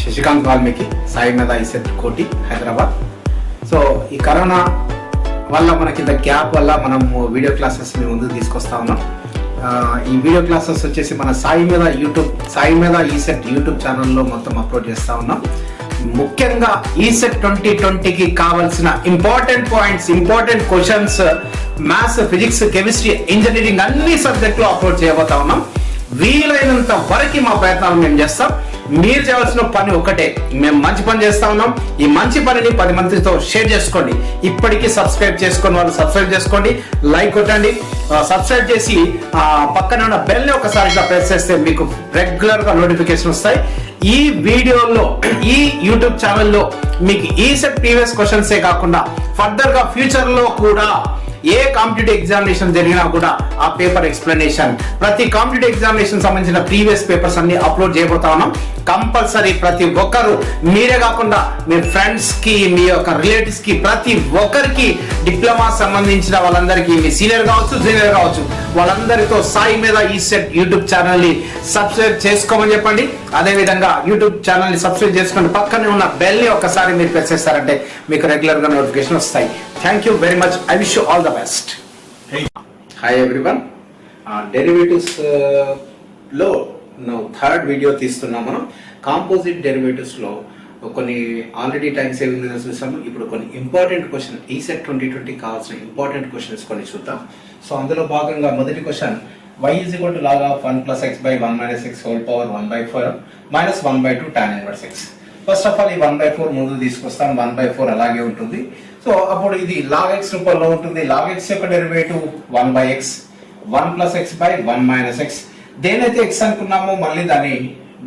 శశికాంత్ వాల్మీకి, సాయి మీద ఐసెట్ కోటి, హైదరాబాద్. సో ఈ కరోనా వల్ల మనకి ఇంత గ్యాప్ వల్ల మనం వీడియో క్లాసెస్ ముందుకు తీసుకొస్తా ఉన్నాం. ఈ వీడియో క్లాసెస్ వచ్చేసి మన సాయి మీద ఈసెట్ యూట్యూబ్ ఛానల్లో మొత్తం అప్లోడ్ చేస్తా ఉన్నాం. ముఖ్యంగా ఈసెట్ 2020కి కావాల్సిన important points, important questions, maths, physics, chemistry, engineering అన్ని సబ్జెక్టులు అప్లోడ్ చేయబోతా ఉన్నాం. వీలైనంత వరకు మా ప్రయత్నాలు మేము చేస్తాం. మీరు చేయాల్సిన పని ఒకటే, మేము మంచి పని చేస్తా ఉన్నాం. ఈ మంచి పనిని 10 మందితో షేర్ చేసుకోండి. ఇప్పటికీ సబ్స్క్రైబ్ చేసుకుని వాళ్ళు సబ్స్క్రైబ్ చేసుకోండి, లైక్ కొట్టండి. సబ్స్క్రైబ్ చేసి పక్కన ఉన్న బెల్ ని ఒకసారి ప్రెస్ చేస్తే మీకు రెగ్యులర్ గా నోటిఫికేషన్ వస్తాయి. ఈ వీడియోలో, ఈ యూట్యూబ్ ఛానల్లో మీకు ఈసెట్ ప్రీవియస్ క్వశ్చన్సే కాకుండా ఫర్దర్ గా ఫ్యూచర్ లో కూడా ఏ కాంపిటేటివ్ ఎగ్జామినేషన్ జరిగినా కూడా ఆ పేపర్ ఎక్స్ప్లెనేషన్, ప్రతి కాంపిటేటివ్ ఎగ్జామినేషన్ సంబంధించిన ప్రీవియస్ పేపర్స్ అన్ని అప్లోడ్ చేయబోతా ఉన్నాం. కంపల్సరీ ప్రతి ఒక్కరు, మీరే కాకుండా మీ ఫ్రెండ్స్ కి, మీ యొక్క రిలేటివ్స్ కి, ప్రతి ఒక్కరికి, డిప్లొమా సంబంధించిన వాళ్ళందరికీ, మీ సీనియర్ కావచ్చు, జూనియర్ కావచ్చు, వాళ్ళందరితో సాయి మీద ఈసెట్ యూట్యూబ్ ఛానల్ ని సబ్స్క్రైబ్ చేసుకోమని చెప్పండి. అదే విధంగా యూట్యూబ్ ఛానల్ ని సబ్స్క్రైబ్ చేసుకుని పక్కనే ఉన్న బెల్ ని ఒక్కసారి మీరు ప్రెస్ చేస్తారంటే మీకు రెగ్యులర్ గా నోటిఫికేషన్ వస్తాయి. Thank you very much. I wish you all the best. Hi everyone. Derivatives లో థర్డ్ వీడియో తీస్తున్నాం మనం. కాంపోజిట్ డెరివేటివ్స్ లో కొన్ని ఆల్రెడీ టైం సేవింగ్ చూసాము. ఇప్పుడు కొన్ని ఇంపార్టెంట్ క్వశ్చన్, ఈసెట్ 2020 కావాల్సిన ఇంపార్టెంట్ క్వశ్చన్స్ కొన్ని చూద్దాం. సో అందులో భాగంగా మొదటి question, y is equal to log of 1 plus x by 1 minus x whole power 1/4 minus 1/2 tan inverse x. First of all ఈ 1/4 ముందు తీసుకొస్తాం. 1/4 అలాగే ఉంటుంది. సో అప్పుడు ఇది log x రూపంలో ఉంటుంది. log x యొక్క derivative 1/x, 1 plus x by 1 minus x. దేనైతే x అనుకున్నామో మళ్ళీ దాని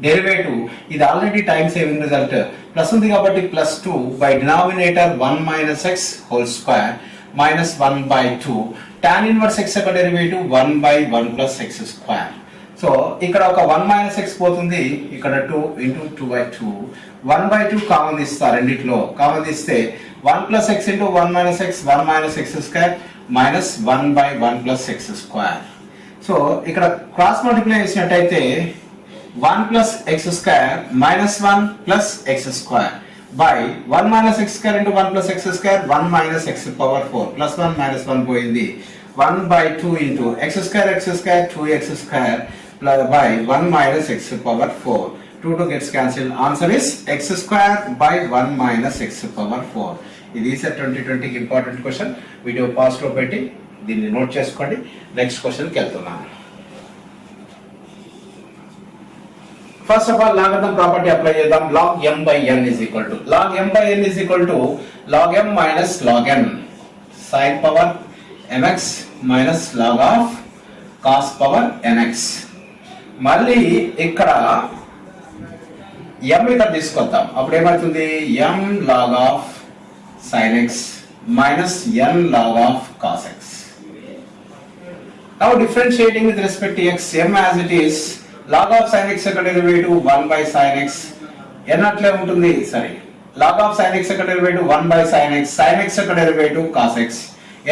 డెరివేటివ్, ఇది already time saving result plus ఉంది కాబట్టి +2 by denominator 1 minus x whole square minus 1/2 tan inverse x యొక్క derivative 1/1 plus x square. So ఇక్కడ ఒక 1 minus x పోతుంది, ఇక్కడ 2 into 2/2, 1/2 కామన్ తీస్తా. రెండిట్లో కామన్ తీస్తే 1 plus x into 1 minus x, 1 minus x square minus 1/1 plus x square. So ఇక్కడ cross multiply చేసినట్టయితే 1 plus x square minus 1 plus x square by 1 minus x square into 1 plus x square, 1 minus x power 4 plus 1 minus 1 పోయింది. 1/2 into x square 2x square plus by 1 minus x power 4. 2 gets cancelled. Answer is x square by 1 minus x power 4. ఇది ECET 2020కి important question. Video pause లో పెట్టి దీన్ని note చేసుకోండి. Next క్వశ్చన్కి వెళ్తున్నాను. First of all logarithm property apply చేద్దాం. log m by n is equal to log m by n is equal to log m minus log n sin power mx minus log of cos power nx. మళ్ళీ ఇక్కడ m ఇక్కడ తీసుకొద్దాం. అప్పుడు ఏమవుతుంది? m log of sin x minus n log of cos x. Now differentiating with respect to x, m as it is, log of sin x యొక్క derivative 1 by sin x, n అట్లే ఉంటుంది. సరే, log of sin x యొక్క derivative 1 by sin x, sin x యొక్క derivative cos x,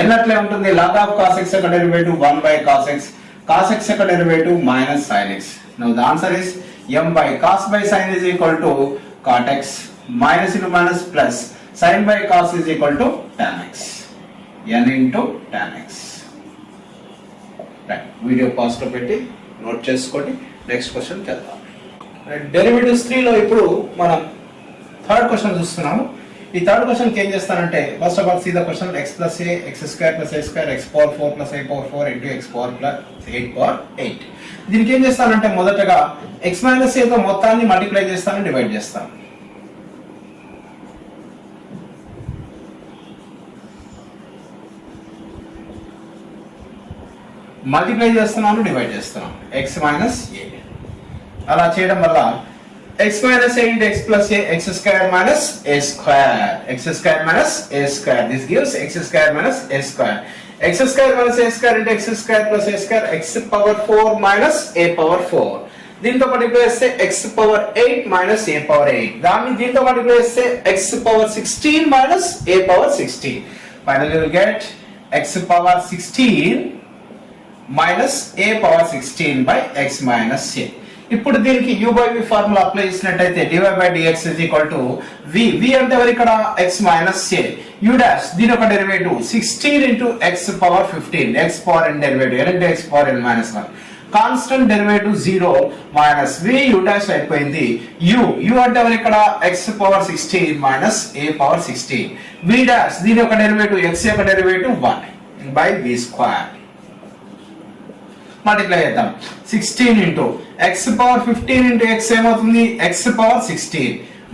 n అట్లే ఉంటుంది. log of cos x యొక్క derivative 1 by cos x, cos x యొక్క derivative minus sin x. Now the answer is m by cos by sin is equal to cot x, minus into minus plus sin by cos is equal to tan x, n into tan x. Right, video pause లో పెట్టి note చేసుకోండి. Next question చేద్దాం. Derivatives 3 లో ఇప్పుడు మనం third question చూస్తున్నాము. ఈ third question కి ఏం చేస్తానంటే, first of all see the question, x plus a x square plus a square x power 4 plus a power 4 into x power plus 8 power 8. దీనికి ఏం చేస్తానంటే మొదటగా x minus a తో మొత్తాన్ని మల్టిప్లై చేస్తాను, డివైడ్ చేస్తాను. మల్టిప్లై చేస్తున్నాను, డివైడ్ చేస్తున్నాను. x minus a. అలా చేయడం వల్ల x minus a into x plus a, x square minus a square, x square minus a square. This gives x square minus a square. x square minus a square into x square plus a square, x power 4 minus a power 4. దీంతో multiply చేస్తే x power 8 minus a power 8. దాన్ని దీంతో multiply చేస్తే x power 16 minus a power 16. Finally we get x power 16 minus a power 16 by x minus a. ఇప్పుడు దీనికి u by v formula apply చేసినట్టయితే dy by dx is equal to v. v అంటే ఎవరు ఇక్కడ x minus a. u dash దీని ఒక derivative 16 into x power 15. x power n derivative n into x power n minus 1. Constant derivative 0 minus v u dash అయిపోయింది. u అంటే ఎవరు ఇక్కడ x power 16 minus a power 16. v dash దీని ఒక derivative x యొక్క derivative 1 by v square. Multiply చేద్దాం. 16 into x power 15 into x ఏమవుతుంది x power 16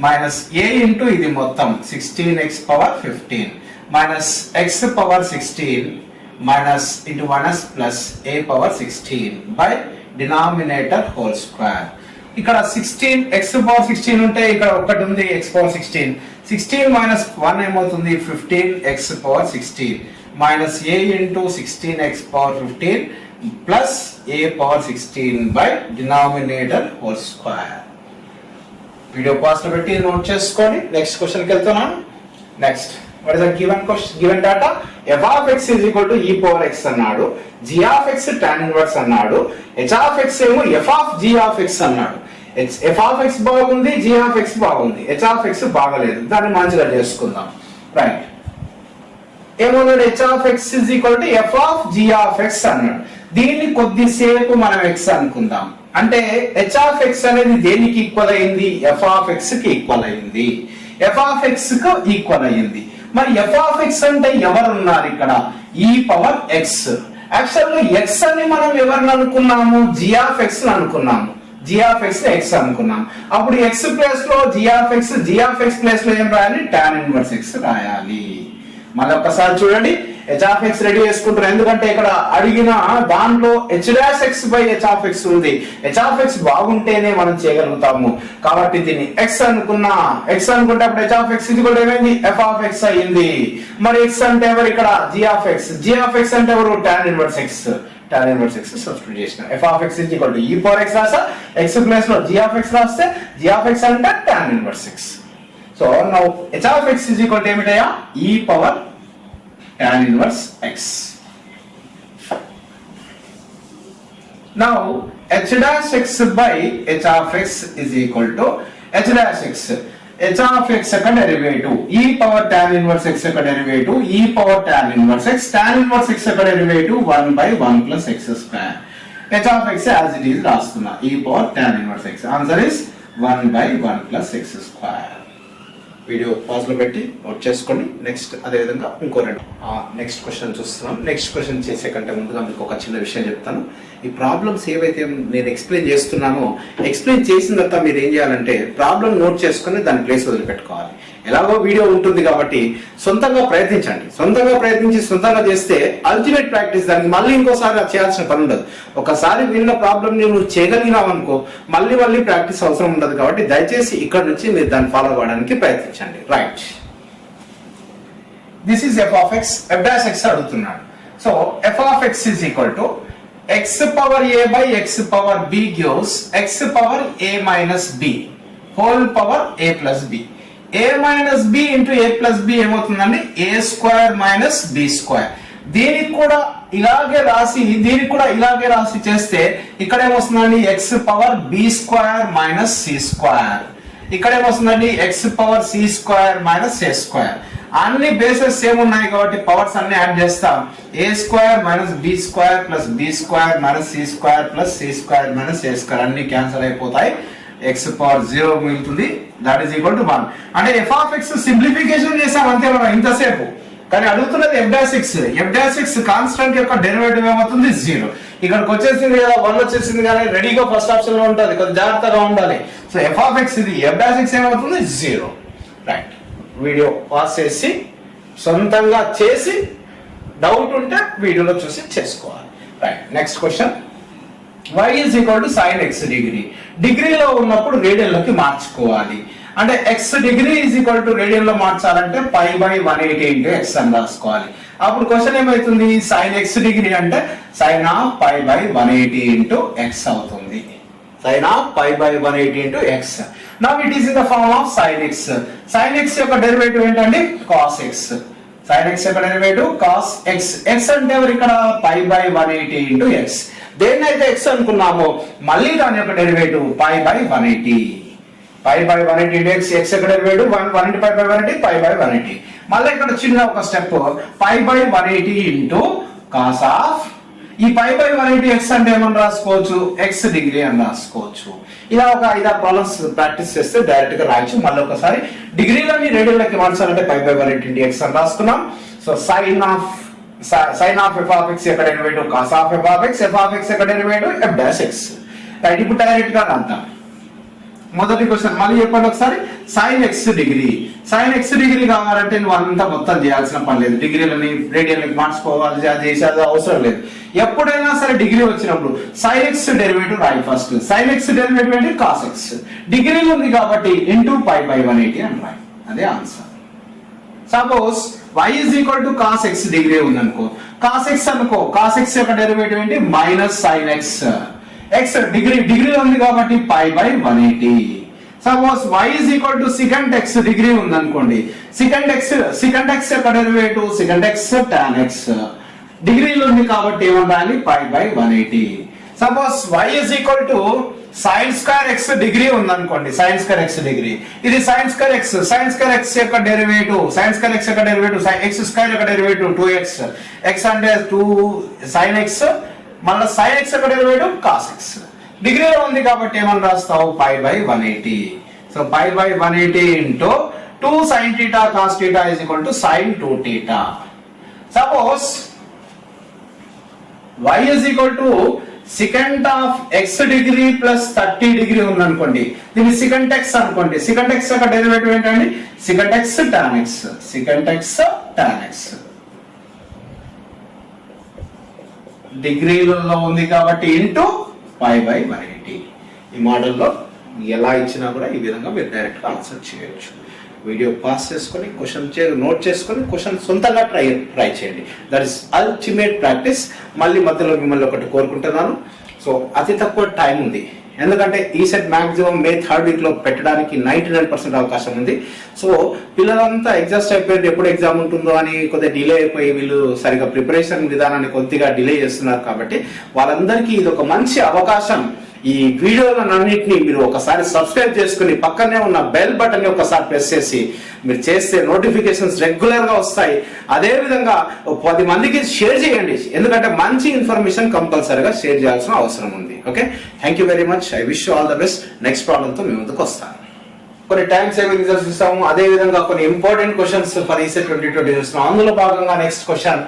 minus a into ఇది మొత్తం 16x power 15 minus x power 16 minus into 1s plus a power 16 by denominator whole square. ఇక్కడ 16 x power 16 ఉంటే ఇక్కడ ఒకటి ఉంది x power 16. 16 minus 1 ఏమవుతుంది 15 x power 16 minus a into 16 x power 15 plus a power 16 by denominator whole square. Video pause లో పెట్టి note చేసుకొని next question కి వెళ్తున్నాను. Next what is the given data? f of x is equal to e power x అన్నాడు, g of x tan inverse అన్నాడు, h of x ఏమో f of g of x అన్నాడు. f of x బాగుంది, g of x బాగుంది, h of x బాగలేదు. దాన్ని మంచిగా చేసుకుందాం. రైట్, ఏమన్నాడు h of x is equal to f of g of x అన్నాడు. దీన్ని కొద్దిసేపు మనం x అనుకుందాం. అంటే h of x అనేది దేనికి ఈక్వల్ అయింది? f of x కి ఈక్వల్ అయింది. f of x కు ఈక్వల్ అయింది. మరి f of x అంటే ఎవరు ఉన్నారు ఇక్కడ? e power x. యాక్చువల్ గా x అని మనం ఎవరిని అనుకున్నాము? g of x ని అనుకున్నాము. g of x ని x అనుకున్నాం. అప్పుడు x ప్లేస్ లో g of x ప్లేస్ లో ఏం రాయాలి? tan ఇన్వర్స్ x రాయాలి. మళ్ళీ ఒక్కసారి చూడండి, h of x రెడీ చేసుకుంటున్నాం. ఎందుకంటే ఇక్కడ అడిగిన దాంట్లో h dash x by h of x ఉంది. h of x బాగుంటేనే మనం చేయగలుగుతాము. కాబట్టి దీన్ని x అనుకున్నా. x అనుకుంటే అప్పుడు h of x ఇది కూడా ఏమైంది? f of x అయింది. మరి x అంటే ఎవరు ఇక్కడ? g of x. g of x అంటే ఎవరు? tan inverse x. tan inverse x substitute చేసిన f of x is equal to e power x రాసా, x ప్లేస్ లో g of x రాస్తే g of x అంటే tan inverse x. So now h of x is equal to ఏమిటయ్యా? e power tan inverse x. Now h dash x by h of x is equal to h dash x. h of x యొక్క derivative e power tan inverse x యొక్క derivative e power tan inverse x. tan inverse x యొక్క derivative 1 by 1 plus x square. h of x as it is రాస్తున్నా, e power tan inverse x. Answer is 1 by 1 plus x square. Video pause లో పెట్టి note చేసుకోండి. Next అదే విధంగా ఇంకో next question చూస్తున్నాం. Next question చేసే కంటే ముందుగా మీకు ఒక చిన్న విషయం చెప్తాను. ఈ ప్రాబ్లమ్స్ ఏవైతే నేను ఎక్స్ప్లెయిన్ చేస్తున్నానో, ఎక్స్ప్లెయిన్ చేసిన తర్వాత మీరు ఏం చేయాలంటే ప్రాబ్లం నోట్ చేసుకుని దాని ప్లేస్ వదిలిపెట్టుకోవాలి. ఎలాగో వీడియో ఉంటుంది కాబట్టి సొంతంగా ప్రయత్నించండి. సొంతంగా ప్రయత్నించి సొంతంగా చేస్తే అల్టిమేట్ ప్రాక్టీస్. దానికి మళ్ళీ ఇంకోసారి చేయాల్సిన పని ఉండదు. ఒకసారి విన్న ప్రాబ్లం నువ్వు చేయగలిగినావు అనుకో, మళ్ళీ ప్రాక్టీస్ అవసరం ఉండదు. కాబట్టి దయచేసి ఇక్కడ నుంచి మీరు దాన్ని ఫాలో అవ్వడానికి ప్రయత్నించండి. Right, this is f of x. f dash x అడుగుతున్నాడు. So f of x is equal to x power a by x power b gives x power a minus b whole power a plus b. a minus b into a plus b ఏమవుతుందండి? a square minus b square. దీనికి కూడా ఇలాగే రాసి, దీనికి కూడా ఇలాగే రాసి చేస్తే ఇక్కడ ఏమొస్తుందండి? x power b square minus c square. ఇక్కడ ఏమొస్తుందండి? x power c square minus a square. అన్ని బేసెస్ సేమ్ ఉన్నాయి కాబట్టి పవర్స్ అన్ని యాడ్ చేస్తాం. a square minus b square plus b square minus c square plus c square minus a square అన్ని cancel అయిపోతాయి. x power 0 మిగులుతుంది. That is equal to 1. అంటే f of x simplification చేసాం అంతే మనం ఇంతసేపు. కానీ అడుగుతున్నది f dash x. f dash x constant యొక్క డెరివేటివ్ ఏమవుతుంది? 0. ఇక్కడికి వచ్చేసింది కదా, 1 వచ్చేసింది కానీ రెడీగా ఫస్ట్ ఆప్షన్ లో ఉంటుంది. కొంచెం జాగ్రత్తగా ఉండాలి. సో f of x ఇది f dash x ఏమవుతుంది? 0. రైట్, వీడియో పాస్ చేసి సొంతంగా చేసి డౌట్ ఉంటే వీడియోలో చూసి చేసుకోవాలి. Right, next question. y is equal to sin x degree. డిగ్రీలో ఉన్నప్పుడు రేడియన్ లోకి మార్చుకోవాలి. అంటే x degree is equal to radian లో మార్చాలంటే పై బై 180 into x అని రాసుకోవాలి. అప్పుడు క్వశ్చన్ ఏమైతుంది? sin x డిగ్రీ అంటే sin of pi by 180 into x అవుతుంది. sin of pi by 180 into x. Now it is in the form of sin x. sin x యొక్క derivative ఏంటండి? cos x. sin x యొక్క derivative cos x. x అంటే ఎవరు ఇక్కడ? pi by 180 into x. దేన్నైతే x అనుకున్నామో మళ్ళీ దాని యొక్క derivative pi by 180. Pi by 180 into x, x యొక్క derivative 180 pi by 180 pi by 180. మళ్ళీ ఇక్కడ చిన్న ఒక step pi by 180 into cos of ఈ పై బై 180 ఎక్స్ అంటే ఏమని రాసుకోవచ్చు, ఎక్స్ డిగ్రీ అని రాసుకోవచ్చు. ఇలా ఒక 5-6 ప్రాబ్లమ్స్ ప్రాక్టీస్ చేస్తే డైరెక్ట్ గా రాయొచ్చు. మళ్ళీ ఒకసారి డిగ్రీలోని రేడియోలకి మార్చాలంటే పై బై 180 ఇంటూ ఎక్స్ అని రాసుకున్నాం. So sine of f of x యొక్క derivative cos of f of x యొక్క derivative f dash x. Right, ఇప్పుడు డైరెక్ట్ గా రాద్దాం. మొదటి క్వశ్చన్ మళ్ళీ చెప్పండి ఒకసారి. సైన్ ఎక్స్ డిగ్రీ కావాలంటే నువ్వు అంతా మొత్తం చేయాల్సిన పని లేదు. డిగ్రీలని రేడియన్లకి మార్చుకోవాలి, అది చేసేది అవసరం లేదు. ఎప్పుడైనా సరే డిగ్రీ వచ్చినప్పుడు సైన్ ఎక్స్ డెరివేటివ్ రాయి ఫస్ట్. సైన్ ఎక్స్ డెరివేటివ్ అంటే కాస్ ఎక్స్, డిగ్రీలో ఉంది కాబట్టి ఇంటూ పై బై 180 అని రాయి. అదే answer. Suppose y is equal to cos x degree ఉందనుకో, cos x అనుకో, cos x యొక్క డెరివేటివ్ ఏంటి మైనస్ sin x. x డిగ్రీలో ఉంది కాబట్టి pi by 180. Suppose y is equal to secant x degree ఉందనుకోండి, secant x యొక్క derivative secant x tan x. డిగ్రీలో ఉంది కాబట్టి ఏమన్నా pi by 180. Suppose y is equal to sin square x degree ఉందనుకోండి, sin square x డిగ్రీ, ఇది sin square x యొక్క derivative x square యొక్క డెరివేటివ్ 2x, x అంటే 2 sin x, మళ్ళీ sin x యొక్క డెరివేటివ్ cos x. డిగ్రీలో ఉంది కాబట్టి ఏమని రాస్తావు pi by 180. So pi by 180 into 2 sin theta cos theta is equal to sin 2 theta. Suppose y is equal to secant of x degree plus 30 degree ఉందనుకోండి, దీన్ని secant x అనుకోండి. secant x యొక్క derivative ఏంటండి secant x tan x. డిగ్రీలలో ఉంది కాబట్టి into pi by 180. ఈ మోడల్లో ఎలా ఇచ్చినా కూడా ఈ విధంగా మీరు డైరెక్ట్ గా ఆన్సర్ చేయొచ్చు. వీడియో పాస్ చేసుకొని క్వశ్చన్ నోట్ చేసుకొని క్వశ్చన్ సొంతంగా ట్రై చేయండి. That is ultimate practice. మళ్ళీ మధ్యలో మిమ్మల్ని ఒకటి కోరుకుంటున్నాను. సో అతి తక్కువ టైం ఉంది, ఎందుకంటే ఈ సెట్ మాక్సిమం మే 3rd వీక్ లో పెట్టడానికి 99% అవకాశం ఉంది. సో పిల్లలంతా ఎగ్జాస్ట్ అయిపోయింది, ఎప్పుడు ఎగ్జామ్ ఉంటుందో అని కొద్దిగా డిలే అయిపోయి వీళ్ళు సరిగా ప్రిపరేషన్ విధానాన్ని కొద్దిగా డిలే చేస్తున్నారు. కాబట్టి వాళ్ళందరికీ ఇది ఒక మంచి అవకాశం. ఈ వీడియోలన్నింటినీ మీరు ఒకసారి సబ్స్క్రైబ్ చేసుకుని పక్కనే ఉన్న బెల్ బటన్ ని ఒకసారి ప్రెస్ చేసి మీరు చేస్తే నోటిఫికేషన్స్ రెగ్యులర్ గా వస్తాయి. అదే విధంగా 10 మందికి షేర్ చేయండి, ఎందుకంటే మంచి ఇన్ఫర్మేషన్ కంపల్సరీగా షేర్ చేయాల్సిన అవసరం ఉంది. Okay, thank you very much. I wish you all the best. Next problem తో మీ ముందుకు వస్తాను. కొన్ని టైం సేవింగ్ రిజల్ట్స్ ఇస్తాము, అదే విధంగా కొన్ని ఇంపార్టెంట్ క్వశ్చన్స్ ఫర్ ఈసెట్ 2020 చూస్తున్నాం. అందులో భాగంగా next question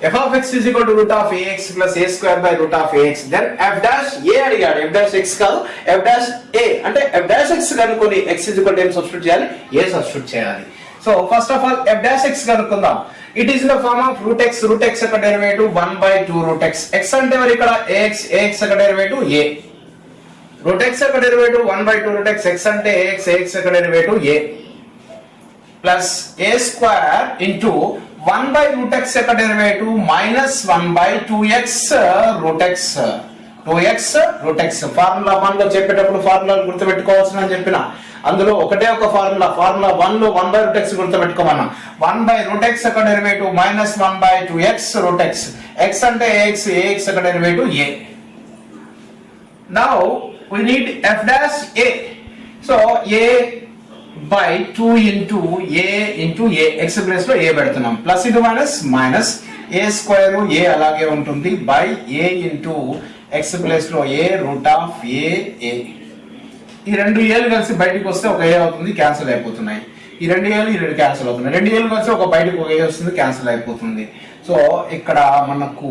f of x is equal to root of ax plus a square by root of ax, then f dash a అడిగాడు. f dash x కాదు, f dash a అంటే f dash x కనుక్కొని x is equal to m substitute చేయాలి, a substitute చేయాలి. So first of all f dash x కనుక్కుందాం. It is in the form of root x యొక్క derivative 1/2 root x. x అంటే మరి ఇక్కడ ax యొక్క derivative a, root x యొక్క derivative 1/2 root x, x అంటే ax యొక్క derivative a plus a square into 1/root x యొక్క derivative minus 1/2x root x. 2x root x. Formula 1 లో చెప్పేటప్పుడు ఫార్ములాలు గుర్తుపెట్టుకోవాల్సిన చెప్పిన, అందులో ఒకటే ఒక ఫార్ములా 1 లో 1/root x గుర్తుపెట్టుకోమన్నా. 1/root x యొక్క derivative minus 1/2x root x. x అంటే ax యొక్క derivative a. Now we need f dash a. So a by 2 into a x place లో a పెడుతున్నాం, plus into minus a square a అలాగే ఉంటుంది by a into x place లో a root of a. ఈ రెండు ఏలు కలిసి బయటకు వస్తే ఒక a అవుతుంది, క్యాన్సిల్ అయిపోతున్నాయి. ఈ రెండు ఏలు క్యాన్సిల్ అవుతున్నాయి, రెండు ఏలు కలిసి ఒక బయటకు ఒక a వస్తుంది, క్యాన్సిల్ అయిపోతుంది. సో ఇక్కడ మనకు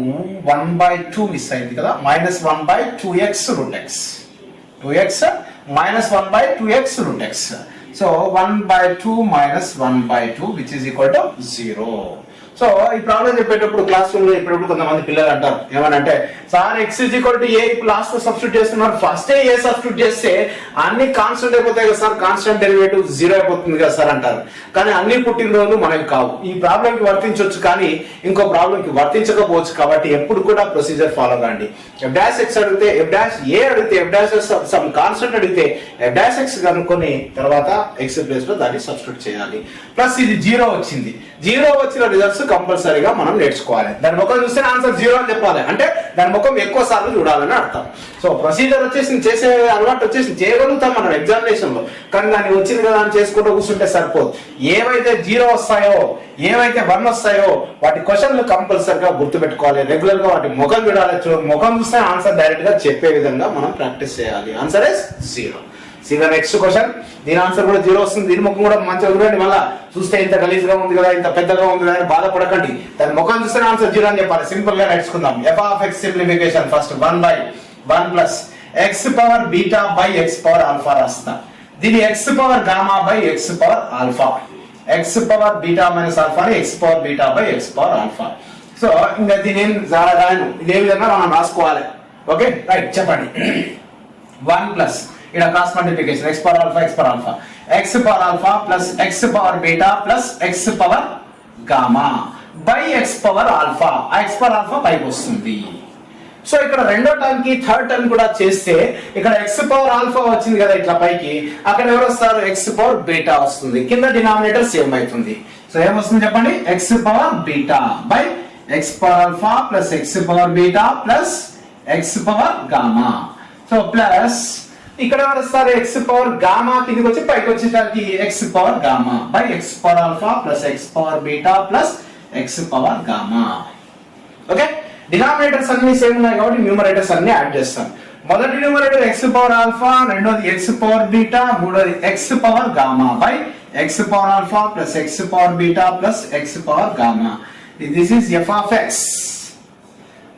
1/2 మిస్ అయింది కదా, minus 1/2x root x. 2x minus 1/2x root x. So 1/2 minus 1/2 which is equal to 0. So ఈ ప్రాబ్లం చెప్పేటప్పుడు క్లాస్ రూమ్ లో చెప్పేటప్పుడు కొంతమంది పిల్లలు అంటారు ఏమనంటే, sir x is equal to a last లో సబ్స్టిట్యూట్ చేస్తున్నారు, ఫస్ట్ ఏ సబ్స్టిట్యూట్ చేస్తే అన్ని కాన్స్టెంట్ అయిపోతాయి కదా సార్, కాన్స్టెంట్ డెరివేటివ్ 0 అయిపోతుంది కదా సార్ అంటారు. కానీ అన్ని పుట్టినరోజులు మనకి కావు. ఈ ప్రాబ్లం కి వర్తించవచ్చు కానీ ఇంకో ప్రాబ్లం కి వర్తించకపోవచ్చు. కాబట్టి ఎప్పుడు కూడా ప్రొసీజర్ ఫాలో కాండి. f dash x అడిగితే f dash a అడిగితే f dash సమ్ కాన్స్టెంట్ అడిగితే f dash x కనుక్కొని తర్వాత x ప్లేస్ లో దాన్ని సబ్స్టిట్యూట్ చేయాలి. ప్లస్ ఇది 0 వచ్చింది, 0 వచ్చిన రిజల్ట్స్ కంపల్సరీగా మనం నేర్చుకోవాలి. దాని ముఖం చూస్తే ఆన్సర్ 0 అని చెప్పాలి, అంటే దాని ముఖం ఎక్కువ సార్లు చూడాలని అర్థం. సో ప్రొసీజర్ వచ్చేసి చేసే అలవాటు వచ్చేసి చేయగలుగుతాం మనం ఎగ్జామినేషన్ లో, కానీ దాన్ని వచ్చింది కదా అని చేసుకుంటూ కూర్చుంటే సరిపోదు. ఏవైతే 0 వస్తాయో, ఏవైతే 1 వస్తాయో వాటి క్వశ్చన్లు కంపల్సరీగా గుర్తుపెట్టుకోవాలి. రెగ్యులర్ గా వాటి ముఖం చూడాలి. ముఖం చూస్తే ఆన్సర్ డైరెక్ట్ గా చెప్పే విధంగా మనం ప్రాక్టీస్ చేయాలి. Answer is 0. సీదా నెక్స్ట్ క్వశ్చన్. దీని ఆన్సర్ కూడా 0 వస్తుంది. దీని ముఖం కూడా మంచిగా చూడండి. మళ్ళా చూస్తే ఇంత గలీజ్గా ఉంది కదా, ఇంత పెద్దగా ఉంది కదా అని బాధపడకండి. దాని ముఖం చూస్తే ఆన్సర్ 0 అని చెప్పాలి. సింపుల్ గా నేర్చుకుందాం. f of x simplification first 1/1 plus x power beta by x power alpha రాస్తా. దీని x power gamma by x power alpha, x power beta minus alpha ని x power beta by x power alpha. So ఇంకా దీని ఏం రాయను, ఇదే విధంగా మనం రాసుకోవాలి. ఓకే రైట్, చెప్పండి. 1 ప్లస్ ఇక్కడ cross multiplication x power alpha x power alpha plus x power beta plus x power gamma by x power alpha. x power alpha పైకి వస్తుంది. సో ఇక్కడ రెండో టర్మ్ కి థర్డ్ టర్మ్ కూడా చేస్తే ఇక్కడ x పవర్ ఆల్ఫా వచ్చింది కదా ఇట్లా పైకి, అక్కడ ఎవరు వస్తారు? x పవర్ బీటా వస్తుంది. కింద డినామినేటర్ సేమ్ అవుతుంది. సో ఏమొస్తుంది చెప్పండి? x power beta by x power alpha plus x power beta plus x power gamma. So plus ఇక్కడ ఎవరు వస్తారు? x పవర్ గామా కిందకి వచ్చి పైకి వచ్చేసరికి x power gamma by x power alpha plus x power beta plus x power gamma. Okay, denominators అన్ని same ఉన్నాయి కాబట్టి న్యూమరేటర్స్ అన్ని యాడ్ చేస్తాం. మొదటి న్యూమరేటర్ x పవర్ ఆల్ఫా, రెండోది x పవర్ బీటా, మూడోది x power gamma by x power alpha plus x power beta plus x power gamma. This is f of x.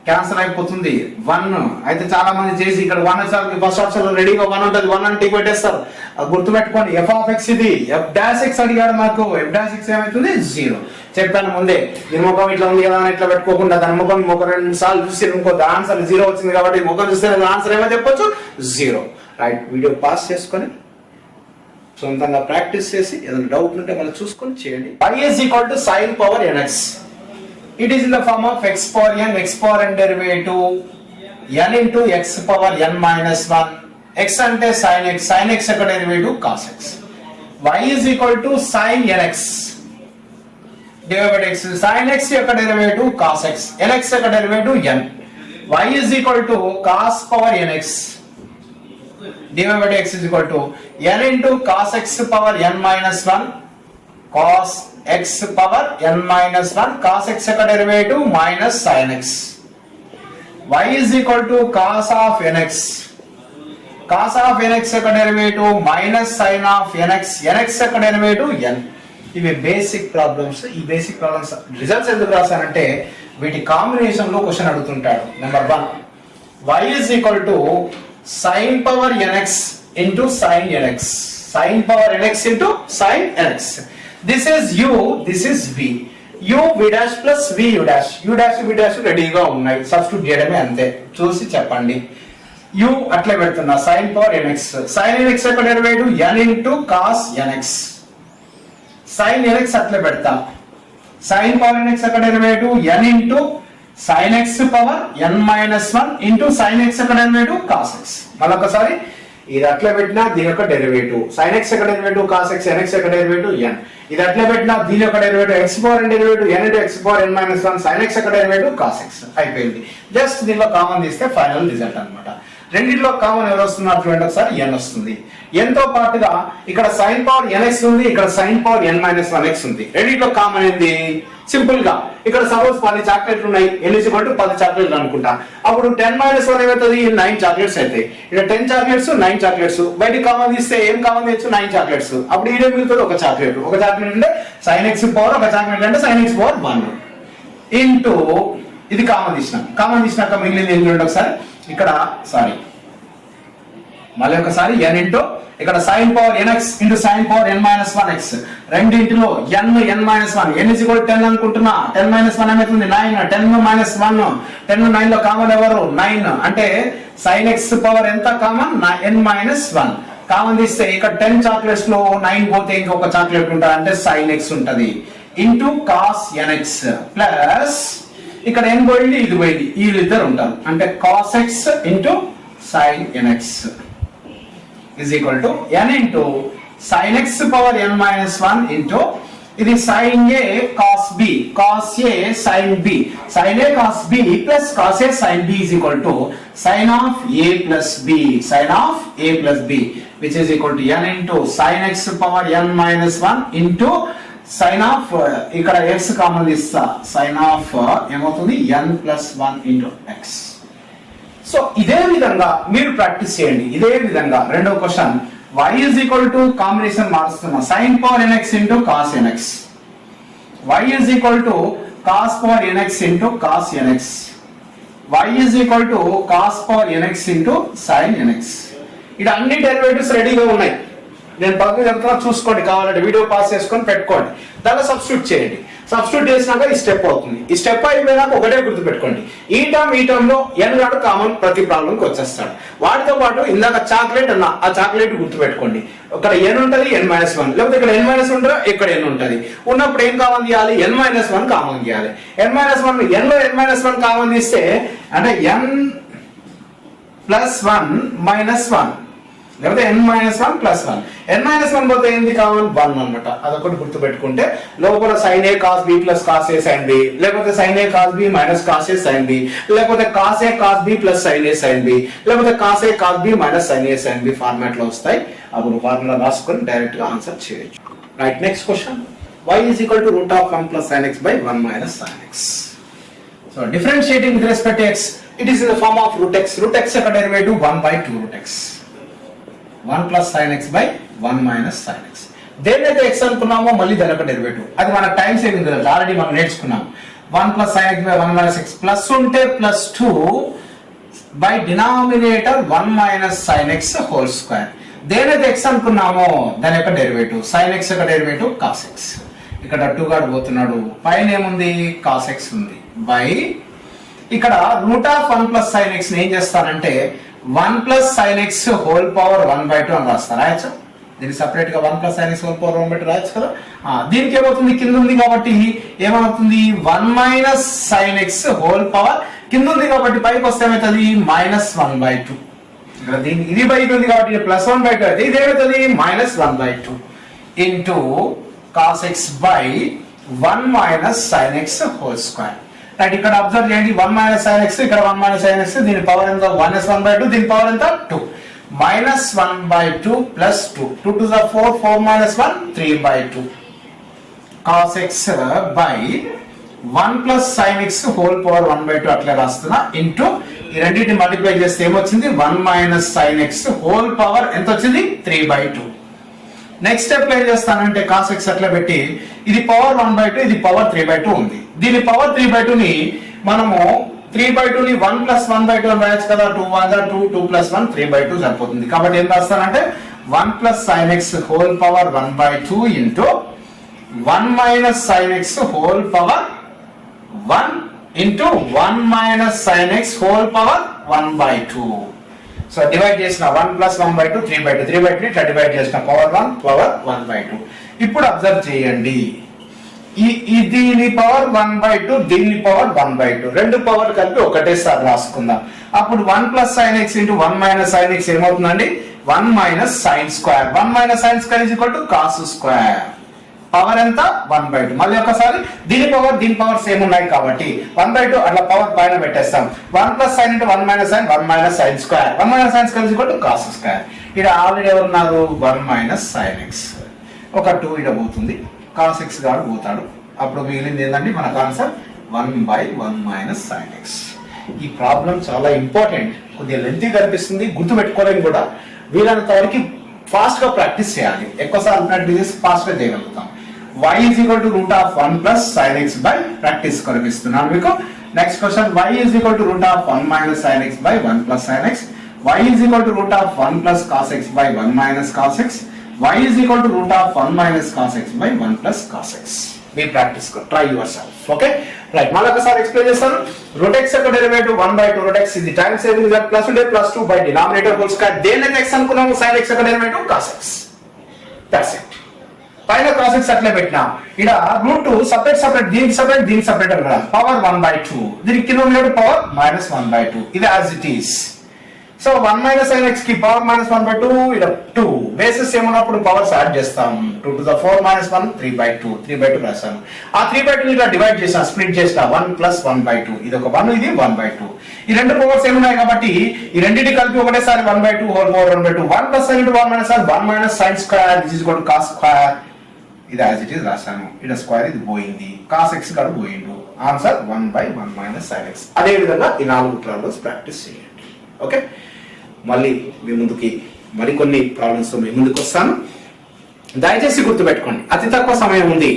Cancel అయిపోతుంది 1. అయితే చాలా మంది చేసి ఇక్కడ 1 వచ్చేసరికి ఫస్ట్ ఆప్షన్ లో రెడీగా 1 ఉంటుంది, 1 అని టిక్ పెట్టేస్తారు. అది గుర్తుపెట్టుకోండి. f of x ఇది f dash x అడిగాడు మాకు. f dash x ఏమైతుంది? 0. చెప్పాను ముందే. దీని ముఖం ఇట్లా ఉంది కదా అని ఇట్లా పెట్టుకోకుండా దాని ముఖం ఒక 2 సార్లు చూసి ఇంకో ఆన్సర్ 0 వచ్చింది కాబట్టి ముఖం చూస్తే ఆన్సర్ ఏమో చెప్పొచ్చు 0. రైట్, వీడియో పాస్ చేసుకొని సొంతంగా ప్రాక్టీస్ చేసి ఏదైనా డౌట్ ఉంటే మళ్ళీ చూసుకొని చేయండి. y is equal to sin power nx. It is in the form of x power n derivative n into x power n minus 1. x ante sin x యొక్క derivative cos x. y is equal to sin nx divided by x. sin x యొక్క derivative cos x, nx యొక్క derivative n. y is equal to cos power nx divided by x is equal to n into cos x power n minus 1 cos x power n minus 1 cos x యొక్క derivative minus sin x. y is equal to cos of nx యొక్క derivative minus sin of nx యొక్క derivative n. ఇవి basic problems. ఈ basic problems results ఎందుకు రాశానంటే వీటి combination లో question అడుగుతుంటాడు. Number 1, y is equal to sin power nx into sin nx, sin power nx into sin nx. This is u, this is v. u v dash plus v u dash, u dash v dash రెడీగా ఉన్నాయి, substitute చేయడమే అంతే. చూసి చెప్పండి. u అట్లే పెడుతున్నా sin power nx, sin nx యొక్క derivative n into cos nx, sin nx అట్లే పెడతా. sin power nx యొక్క derivative n into sin x power n minus 1 into sin x యొక్క డెరివేటివ్ cos x. మళ్ళొకసారి ఇది అట్లా పెట్టినా దీని యొక్క డెరివేటివ్ sin x యొక్క derivative cos x, n x యొక్క డెరివేటివ్ n. ఇది అట్లా పెట్టినా దీని యొక్క derivative x power n derivative n into x power n minus 1 sin x యొక్క డెరివేటివ్ cos x అయిపోయింది. జస్ట్ దీనిలో కామన్ తీస్తే ఫైనల్ రిజల్ట్ అన్నమాట. రెండిట్లో కామన్ ఎవరు వస్తున్నారు చూడండి ఒకసారి, n వస్తుంది. n తో పాటుగా ఇక్కడ sin పవర్ nx ఉంది, ఇక్కడ sin power n minus 1x ఉంది. రెండిట్లో కామన్ ఏంది? సింపుల్ గా ఇక్కడ సపోజ్ 10 చాక్లెట్లు ఉన్నాయి, n = 10 చాక్లెట్లు అనుకుంటా. అప్పుడు 10 - 1 ఏమవుతుంది? 9 చాక్లెట్స్ అవుతాయి. ఇక్కడ 10 చాక్లెట్స్ 9 చాక్లెట్స్ బయటికి కామన్ తీస్తే ఏం కామన్ తెచ్చు? 9 చాక్లెట్స్. అప్పుడు ఇదే మిగులుతుంది ఒక చాక్లెట్. ఒక చాక్లెట్ అంటే sin x పవర్, ఒక చాక్లెట్ అంటే sin x పవర్ 1 ఇంటూ ఇది కామన్ తీసినాం. కామన్ తీసినాక మిగిలింది ఏంటి ఒకసారి ఇక్కడ మళ్ళీ ఒకసారి n ఇంటూ ఇక్కడ sin power nx into sin power n minus 1x. రెండింటిలో n minus 1, n = 10 అనుకుంటున్నా. 10 - 1 ఏమవుతుంది? 9. 10 - 1, 10 9 లో కామన్ ఎవరు? 9. అంటే sin x పవర్ ఎంత కామన్? n minus 1. కామన్ తీస్తే ఇక్కడ 10 చాక్లెట్స్ లో 9 పోతే ఇంకొక చాక్లెట్ ఉంటుంది, అంటే sin x ఉంటది ఇంటూ cos nx ప్లస్ ఇక్కడ n పోయింది, ఇది పోయింది, వీళ్ళిద్దరు ఉంటారు, అంటే cos x into sin nx is equal to n into sin x power n minus 1 into ఇది sin A cos B, cos A sin B, sin A cos B plus cos A sin B is equal to sin of A plus B, sin of A plus B, which is equal to n into sin x power n minus 1 into sin of ఇక్కడ x common ఇస్తా sin of ఏమవుతుంది n plus 1 into x. సో ఇదే విధంగా మీరు practice చేయండి. ఇదే విధంగా రెండో question y is equal to combination మారుస్తున్నా sin power nx into cos nx, y is equal to cos power nx into cos nx, y is equal to cos power nx into sin nx. ఇది అన్ని derivatives రెడీగా ఉన్నాయి. నేను పక్కన చెప్తున్నా, చూసుకోండి, కావాలంటే వీడియో పాస్ చేసుకొని పెట్టుకోండి. దాన్ని సబ్స్టిట్యూట్ చేయండి. సబ్స్టిట్యూట్ చేసినాక ఈ స్టెప్ అవుతుంది. ఈ స్టెప్ అయిపోయినాక ఒకటే గుర్తుపెట్టుకోండి, ఈ టర్మ్ లో n గాడు కామన్ ప్రతి ప్రాబ్లంకి వచ్చేస్తాడు. వాటితో పాటు ఇందాక చాక్లెట్ అన్న, ఆ చాక్లెట్ గుర్తుపెట్టుకోండి. ఇక్కడ n ఉంటది, n-1, లేకపోతే ఇక్కడ n-1 ఉంటుందా, ఇక్కడ n ఉంటది. ఉన్నప్పుడు ఏం కామన్ తీయాలి, n-1 కామన్ తీయాలి. n-1 n లో n-1 కామన్ తీస్తే అంటే n + 1 - 1, లేకపోతే n-1 + 1, n-1 పోతే ఏంది కామన్ 1 అన్నమాట. అదొకటి గుర్తుపెట్టుకుంటే లోపల sin A cos B plus cos A sin B, లేకపోతే sin A cos B minus cos A sin B, లేకపోతే cos A cos B plus sin A sin B, లేకపోతే cos A cos B minus sin A sin B format లో వస్తాయి. అప్పుడు formula రాసుకొని direct గా answer చేయొచ్చు. Right, next question y is equal to root of 1 plus sin x by 1 minus sin x. So differentiating with respect to x, it is in the form of root x. Root x యొక్క derivative 1 by 2 root x, 1 plus sin x by 1 minus sin x. దేన్నైతే x అనుకున్నామో మళ్ళీ దాని యొక్క derivative, అది మన time saving కదా, already మనం నేర్చుకున్నాం. 1 plus sin x by 1 minus x, plus ఉంటే +2 by denominator 1 minus sin x whole square. దేనైతే x అనుకున్నామో దాని యొక్క డెరివేటివ్, sin x యొక్క డెరివేటివ్ cos x. ఇక్కడ 2 గాడు పోతున్నాడు, పైన ఏముంది cos x ఉంది, బై ఇక్కడ root of 1 plus sin x ఏం చేస్తానంటే 1 plus sin x whole power 1/2 అని రాస్తా. రాయచ్చు దీనికి సపరేట్ గా 1 plus sin x whole power 1/2 రాయచ్చు కదా. దీనికి ఏమవుతుంది, కింద ఉంది కాబట్టి ఏమవుతుంది 1 minus sin x whole power, కింద ఉంది కాబట్టి పైకి వస్తే ఏమవుతుంది -1/2. ఇక్కడ దీనికి ఇది బయట ఉంది కాబట్టి +1/2 అయితే ఇది ఏమవుతుంది -1/2 into cos x by 1 minus sin x whole square. Right, ఇక్కడ అబ్జర్వ్ చేయండి 1 minus sin x, ఇక్కడ 1 minus sin x, దీని పవర్ ఎంత -1/2, దీని పవర్ ఎంత 2, -1/2 plus 2, 2 to the 4, 4 minus 1 3/2 cos x by 1 plus sin x whole power 1/2 అట్లా రాస్తున్నా into ఈ రెండింటిని మల్టిప్లై చేస్తే ఏమొచ్చింది 1 minus sin x whole power ఎంత వచ్చింది 3/2. నెక్స్ట్ స్టెప్ ఏం చేస్తానంటే cos x అట్లా పెట్టి ఇది పవర్ 1/2, ఇది పవర్ 3/2 ఉంది. దీని పవర్ 3/2 ని మనము 3/2 ని 1 plus 1/2 అని రాయొచ్చు కదా. 2 1 2, 2 plus 1 3/2 సరిపోతుంది. కాబట్టి ఏం రాస్తానంటే 1 plus sin x whole power 1/2 into 1 minus sin x whole power 1 into 1 minus sin x whole power 1/2. So divide చేసిన 1 plus 1/2 3/2, 3/2 ఇట్లా డివైడ్ చేసిన పవర్ 1 పవర్ 1/2. ఇప్పుడు అబ్జర్వ్ చేయండి, దీని పవర్ 1/2, దీని పవర్ 1/2, రెండు పవర్ కలిపి ఒకటేసారి రాసుకుందాం. అప్పుడు 1 plus sin x into 1 minus sin x ఏమవుతుందండి 1 minus sin square. 1 minus sin square is equal to cos square. Power ఎంత 1/2. మళ్ళీ ఒకసారి దీని పవర్ సేమ్ ఉన్నాయి కాబట్టి 1/2 అట్లా పవర్ పైన పెట్టేస్తాం. 1 plus sin into 1 minus sin, 1 minus sin square. 1 minus sin square is equal to cos square. ఇక్కడ ఆల్రెడీ ఎవరున్నారు 1 minus sin x, ఒక 2 ఇక్కడ పోతుంది, cos x గాడు పోతాడు. అప్పుడు మిగిలింది ఏంటంటే మనకు ఆన్సర్ 1/1 minus sin x. ఈ ప్రాబ్లం చాలా ఇంపార్టెంట్, కొద్దిగా లెంతీ కనిపిస్తుంది, గుర్తు పెట్టుకోలేని కూడా. వీలైనంత వరకు ఫాస్ట్ గా ప్రాక్టీస్ చేయాలి. ఎక్కువసార్లు ప్రాక్టీస్ ఫాస్ట్ గా చేయగలుగుతాం. y is equal to root of 1 plus sin x by practice కొరకిస్తున్నాను మీకు. నెక్స్ట్ question y is equal to root of 1 minus sin x by 1 plus sin x, y is equal to root of 1 plus cos x by 1 minus cos x, y is equal to root of 1 minus cos x by 1 plus cos x. మీ practice try yourself. Okay right, మళ్ళీ ఒకసారి explain చేస్తాను. root x యొక్క derivative 1/2 root x, ఇది time saving plus ఉంటే +2 by denominator whole square. దేన్నైతే x అనుకున్నాము sin x యొక్క derivative cos x. That's it. పైన cos x అట్లే పెట్టినాం. ఇక్కడ రూట్ సపరేట్ దీనికి సపరేట్ అన్నమాట. పవర్ 1/2, దీనికి కింద ఉన్న పవర్ -1/2, ఇది as it is. So 1 minus sin x కి పవర్ -1/2, ఇక్కడ 2 బేసెస్ ఏమన్నప్పుడు పవర్స్ యాడ్ చేస్తాం. 2 to the 4 minus 1 3/2 రాశాను. ఆ 3/2 ఇలా డివైడ్ చేసిన స్ప్లిట్ చేసిన 1 plus 1/2 ఇది ఒక 1 ఇది 1/2. ఈ రెండు పవర్స్ ఏమున్నాయి కాబట్టి ఈ రెండింటి కలిపి ఒకటేసారి 1/2 whole power 1/2 1 plus sin into 1 minus sin 1 minus sin square this is equal to cos square. ఇది యాజ్ ఇట్ ఈస్ రాశాను. ఇక్కడ స్క్వేర్ ఇది పోయింది, cos x కాదు పోయిండు. Answer 1/1 minus sin x. అదే విధంగా ఈ 4 ప్రాబ్లమ్స్ ప్రాక్టీస్ చేయండి. ఓకే, మళ్ళీ మీ ముందుకి మరికొన్ని ప్రాబ్లమ్స్ తో మీ ముందుకు వస్తాను. దయచేసి గుర్తుపెట్టుకోండి, అతి తక్కువ సమయం ఉంది,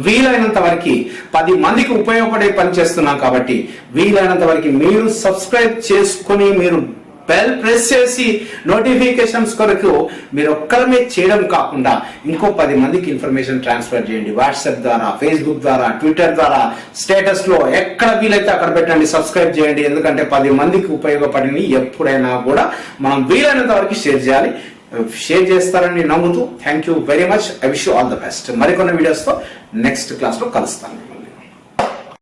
వీలైనంత వరకు 10 మందికి ఉపయోగపడే పని చేస్తున్నాం కాబట్టి వీలైనంత వరకు మీరు సబ్స్క్రైబ్ చేసుకుని మీరు బెల్ ప్రెస్ చేసి నోటిఫికేషన్స్ కొరకు మీరు ఒక్కరమే చేయడం కాకుండా ఇంకో 10 మందికి ఇన్ఫర్మేషన్ ట్రాన్స్ఫర్ చేయండి. వాట్సాప్ ద్వారా, ఫేస్బుక్ ద్వారా, ట్విట్టర్ ద్వారా, స్టేటస్ లో ఎక్కడ వీలైతే అక్కడ పెట్టండి, సబ్స్క్రైబ్ చేయండి. ఎందుకంటే 10 మందికి ఉపయోగపడినవి ఎప్పుడైనా కూడా మనం వీలైనంత వరకు షేర్ చేయాలి. షేర్ చేస్తారని నమ్ముతూ thank you very much. I wish you all the best. మరికొన్ని వీడియోస్ తో నెక్స్ట్ క్లాస్ లో కలుస్తాను.